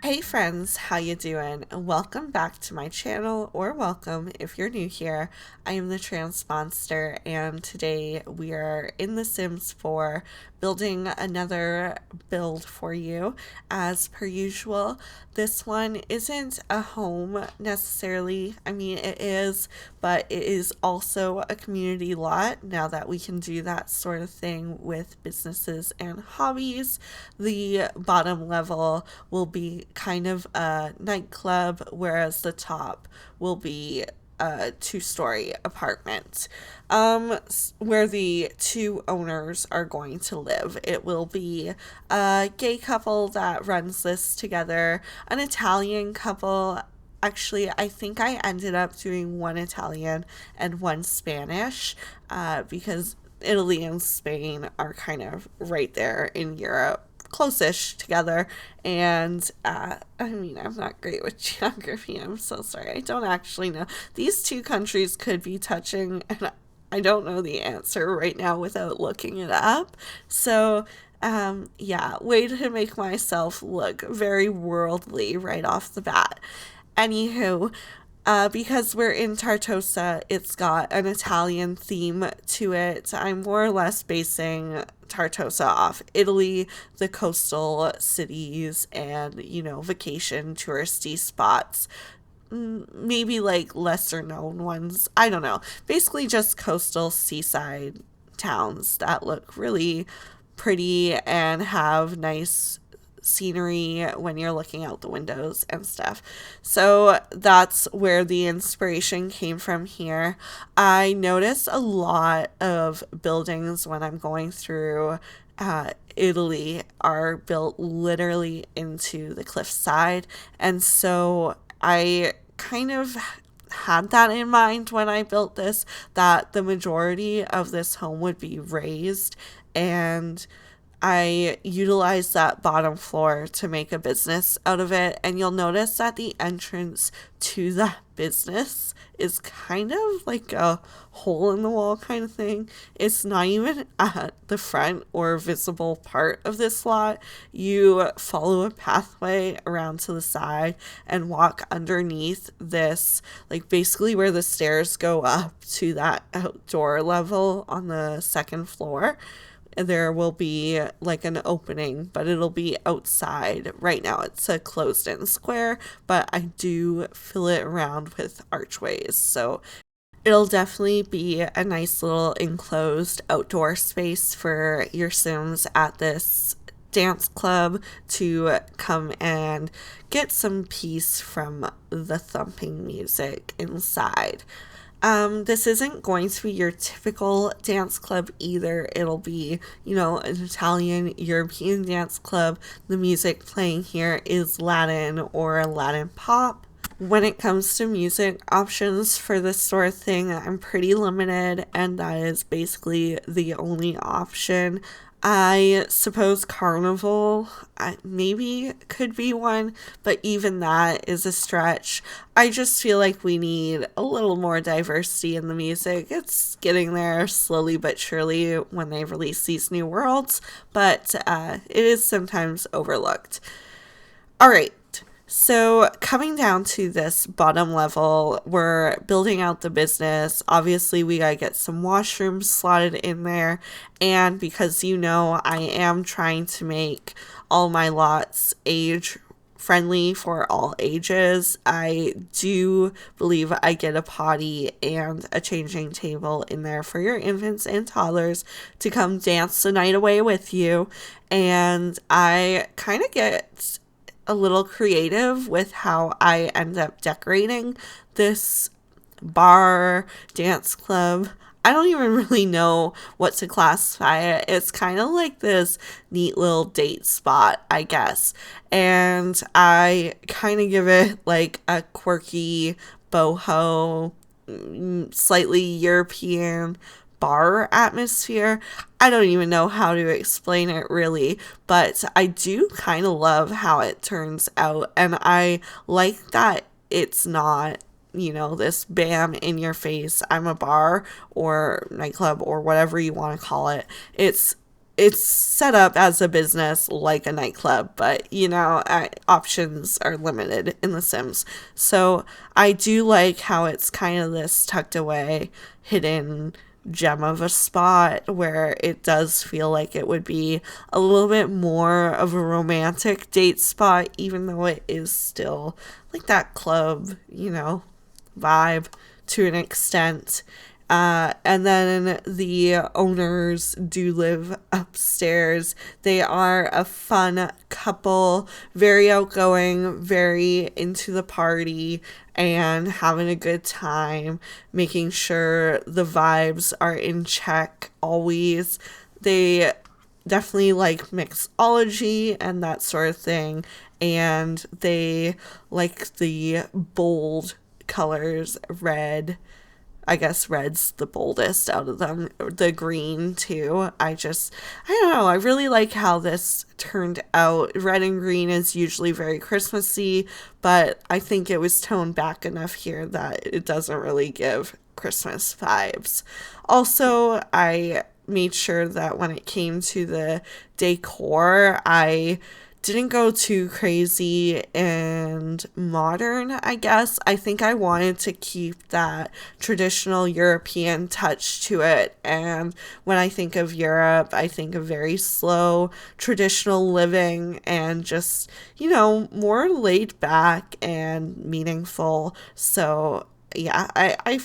Hey friends, how you doing? Welcome back to my channel, or welcome if you're new here. I am the Transponster, and today we are in The Sims 4 building another build for you. As per usual, this one isn't a home necessarily. I mean, it is, but it is also a community lot now that we can do that sort of thing with businesses and hobbies. The bottom level will be kind of a nightclub, whereas the top will be a two-story apartment where the two owners are going to live. It will be a gay couple that runs this together, an Italian couple. Actually, I think I ended up doing one Italian and one Spanish because Italy and Spain are kind of right there in Europe, close-ish together. And I mean, I'm not great with geography. I'm so sorry. I don't actually know. These two countries could be touching, and I don't know the answer right now without looking it up. So yeah, way to make myself look very worldly right off the bat. Anywho, because we're in Tartosa, it's got an Italian theme to it. I'm more or less basing Tartosa off Italy, the coastal cities, and, vacation touristy spots. Maybe like lesser known ones. I don't know. Basically, just coastal seaside towns that look really pretty and have nice scenery when you're looking out the windows and stuff. So that's where the inspiration came from here. I notice a lot of buildings when I'm going through Italy are built literally into the cliffside. And so I kind of had that in mind when I built this, that the majority of this home would be raised, and I utilized that bottom floor to make a business out of it. And you'll notice that the entrance to that business is kind of like a hole in the wall kind of thing. It's not even at the front or visible part of this lot. You follow a pathway around to the side and walk underneath this, like basically where the stairs go up to that outdoor level on the second floor. There will be like an opening, but it'll be outside. Right now it's a closed in square, but I do fill it around with archways. So it'll definitely be a nice little enclosed outdoor space for your Sims at this dance club to come and get some peace from the thumping music inside. This isn't going to be your typical dance club either. It'll be, an Italian European dance club. The music playing here is Latin or Latin pop. When it comes to music options for this sort of thing, I'm pretty limited, and that is basically the only option. I suppose Carnival maybe could be one, but even that is a stretch. I just feel like we need a little more diversity in the music. It's getting there slowly but surely when they release these new worlds, but it is sometimes overlooked. All right. So, coming down to this bottom level, we're building out the business. Obviously, we gotta get some washrooms slotted in there. And because I am trying to make all my lots age friendly for all ages, I do believe I get a potty and a changing table in there for your infants and toddlers to come dance the night away with you. And I kind of get a little creative with how I end up decorating this bar, dance club. I don't even really know what to classify it. It's kind of like this neat little date spot, I guess. And I kind of give it like a quirky boho, slightly European bar atmosphere. I don't even know how to explain it really, but I do kind of love how it turns out, and I like that it's not, this bam in your face, I'm a bar or nightclub or whatever you want to call it. It's it's set up as a business like a nightclub, but options are limited in The Sims. So I do like how it's kind of this tucked away, hidden gem of a spot where it does feel like it would be a little bit more of a romantic date spot, even though it is still like that club, vibe to an extent. And then the owners do live upstairs. They are a fun couple, very outgoing, very into the party, and having a good time, making sure the vibes are in check always. They definitely like mixology and that sort of thing, and they like the bold colors, red. I guess red's the boldest out of them. The green, too. I don't know. I really like how this turned out. Red and green is usually very Christmassy, but I think it was toned back enough here that it doesn't really give Christmas vibes. Also, I made sure that when it came to the decor, I didn't go too crazy and modern, I guess. I think I wanted to keep that traditional European touch to it. And when I think of Europe, I think of very slow, traditional living and just, more laid back and meaningful. So, yeah, I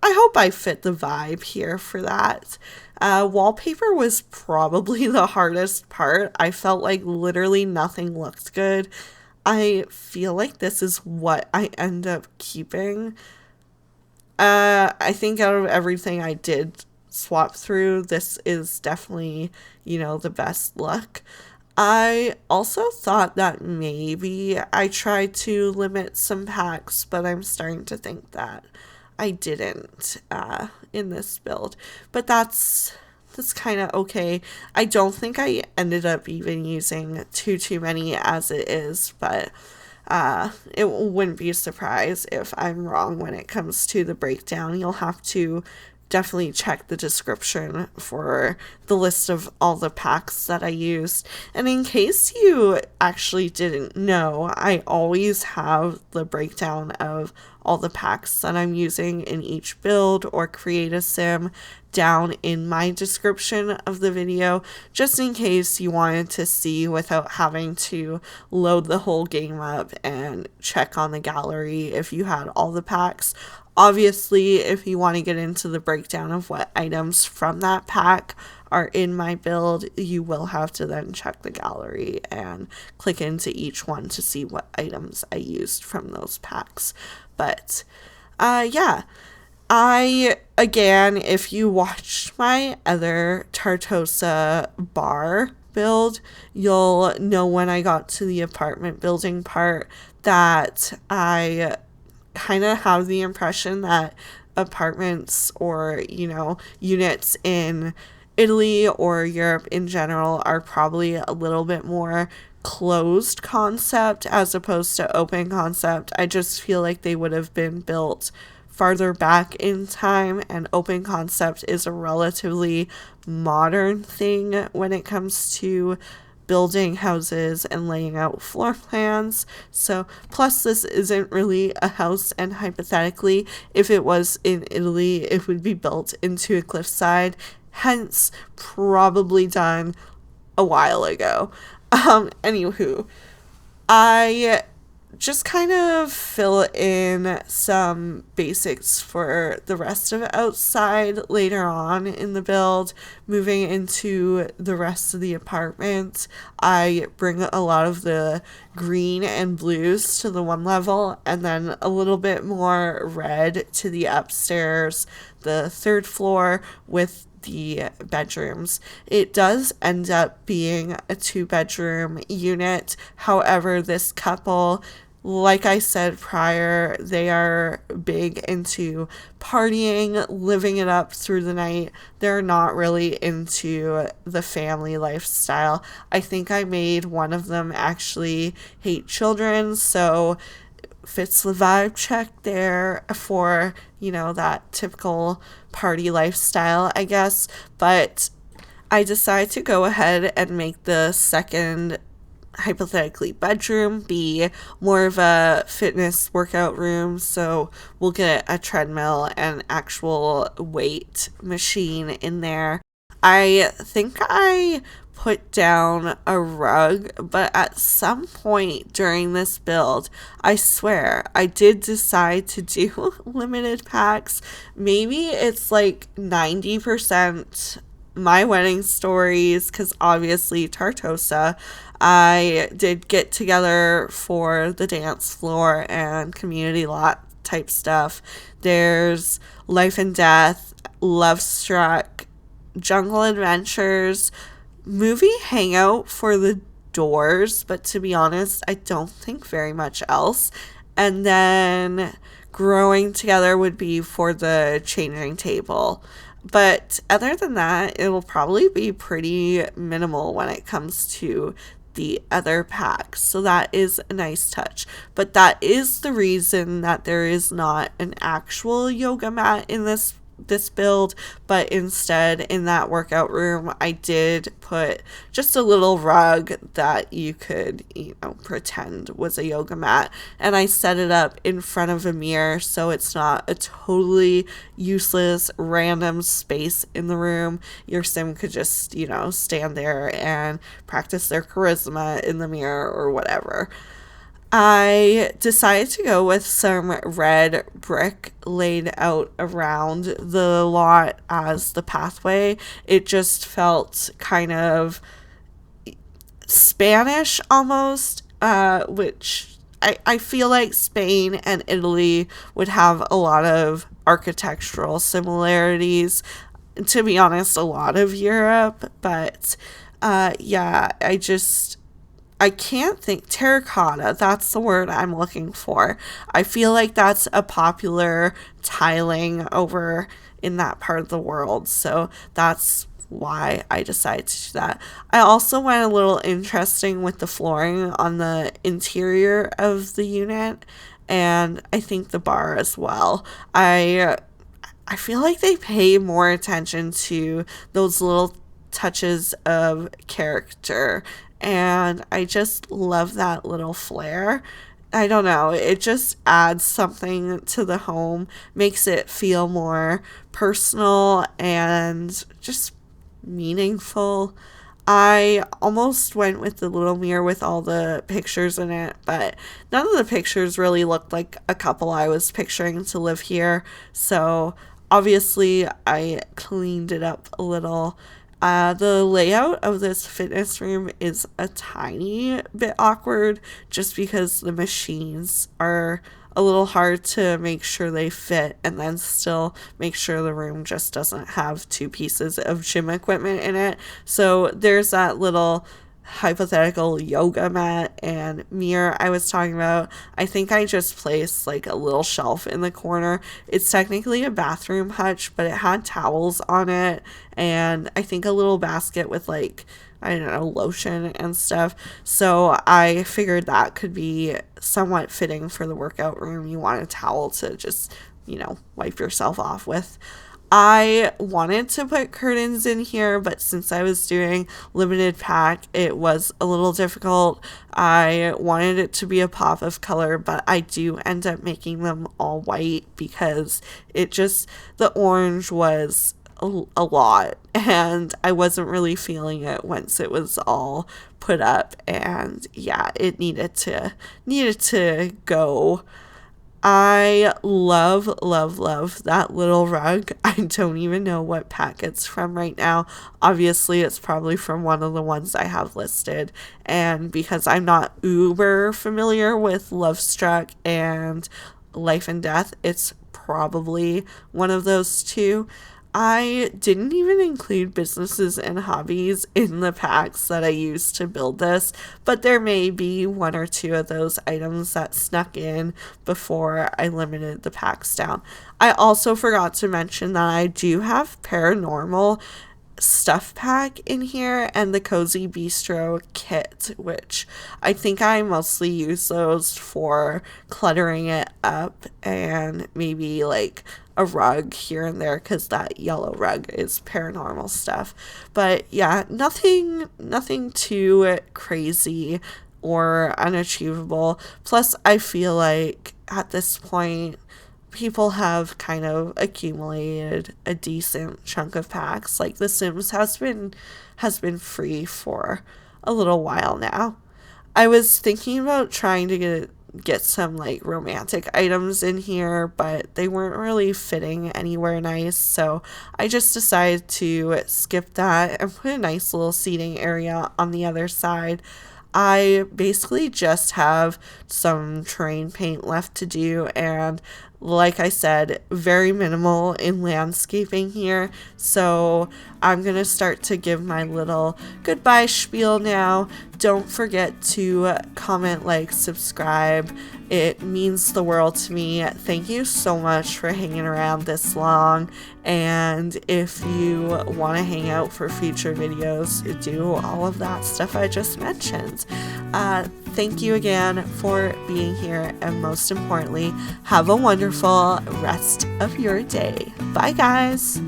hope I fit the vibe here for that. Wallpaper was probably the hardest part. I felt like literally nothing looked good. I feel like this is what I end up keeping. I think out of everything I did swap through, this is definitely, the best look. I also thought that maybe I tried to limit some packs, but I'm starting to think that I didn't in this build, but that's kind of okay. I don't think I ended up even using too many as it is, but it wouldn't be a surprise if I'm wrong when it comes to the breakdown. You'll have to definitely check the description for the list of all the packs that I used. And in case you actually didn't know, I always have the breakdown of all the packs that I'm using in each build or create a sim down in my description of the video, just in case you wanted to see without having to load the whole game up and check on the gallery if you had all the packs. Obviously, if you want to get into the breakdown of what items from that pack are in my build, you will have to then check the gallery and click into each one to see what items I used from those packs. But, yeah. Again, if you watched my other Tartosa bar build, you'll know when I got to the apartment building part that I kind of have the impression that apartments or, units in Italy or Europe in general are probably a little bit more closed concept as opposed to open concept. I just feel like they would have been built farther back in time, and open concept is a relatively modern thing when it comes to building houses and laying out floor plans. So, plus this isn't really a house, and hypothetically, if it was in Italy, it would be built into a cliffside, hence probably done a while ago. Anywho, I just kind of fill in some basics for the rest of outside later on in the build. Moving into the rest of the apartment, I bring a lot of the green and blues to the one level, and then a little bit more red to the upstairs, the third floor, with the bedrooms. It does end up being a 2-bedroom unit. However, this couple, like I said prior, they are big into partying, living it up through the night. They're not really into the family lifestyle. I think I made one of them actually hate children, so fits the vibe check there for, that typical party lifestyle, I guess. But I decided to go ahead and make the second hypothetically bedroom be more of a fitness workout room. So we'll get a treadmill and actual weight machine in there. I think I put down a rug, but at some point during this build, I swear I did decide to do limited packs. Maybe it's like 90% my wedding stories, because obviously Tartosa. I did get together for the dance floor and community lot type stuff. There's Life and Death, Lovestruck, Jungle Adventures, movie Hangout for the doors, but to be honest, I don't think very much else. And then Growing Together would be for the changing table. But other than that, it will probably be pretty minimal when it comes to the other packs. So that is a nice touch. But that is the reason that there is not an actual yoga mat in this build, but instead in that workout room I did put just a little rug that you could, pretend was a yoga mat, and I set it up in front of a mirror so it's not a totally useless random space in the room. Your sim could just, stand there and practice their charisma in the mirror or whatever. I decided to go with some red brick laid out around the lot as the pathway. It just felt kind of Spanish almost, which I feel like Spain and Italy would have a lot of architectural similarities. To be honest, a lot of Europe, but yeah, I can't think. Terracotta, that's the word I'm looking for. I feel like that's a popular tiling over in that part of the world. So that's why I decided to do that. I also went a little interesting with the flooring on the interior of the unit, and I think the bar as well. I feel like they pay more attention to those little touches of character, and I just love that little flair. I don't know, it just adds something to the home, makes it feel more personal and just meaningful. I almost went with the little mirror with all the pictures in it, but none of the pictures really looked like a couple I was picturing to live here. So obviously, I cleaned it up a little. The layout of this fitness room is a tiny bit awkward just because the machines are a little hard to make sure they fit and then still make sure the room just doesn't have two pieces of gym equipment in it. So there's that little hypothetical yoga mat and mirror I was talking about. I think I just placed like a little shelf in the corner. It's technically a bathroom hutch, but it had towels on it and I think a little basket with like, I don't know, lotion and stuff. So I figured that could be somewhat fitting for the workout room. You want a towel to just, wipe yourself off with. I wanted to put curtains in here, but since I was doing limited pack, it was a little difficult. I wanted it to be a pop of color, but I do end up making them all white because the orange was a lot and I wasn't really feeling it once it was all put up, and yeah, it needed to go. I love, love, love that little rug. I don't even know what pack it's from right now. Obviously, it's probably from one of the ones I have listed. And because I'm not uber familiar with Lovestruck and Life and Death, it's probably one of those two. I didn't even include businesses and hobbies in the packs that I used to build this, but there may be one or two of those items that snuck in before I limited the packs down. I also forgot to mention that I do have Paranormal stuff pack in here and the Cozy Bistro kit, which I think I mostly use those for cluttering it up and maybe like a rug here and there because that yellow rug is paranormal stuff. But yeah, nothing too crazy or unachievable. Plus, I feel like at this point people have kind of accumulated a decent chunk of packs. Like The Sims has been free for a little while now. I was thinking about trying to get some like romantic items in here, but they weren't really fitting anywhere nice, so I just decided to skip that and put a nice little seating area on the other side. I basically just have some terrain paint left to do, and like I said, very minimal in landscaping here. So I'm going to start to give my little goodbye spiel now. Don't forget to comment, like, subscribe. It means the world to me. Thank you so much for hanging around this long. And if you want to hang out for future videos, do all of that stuff I just mentioned. Thank you again for being here. And most importantly, have a wonderful rest of your day. Bye, guys.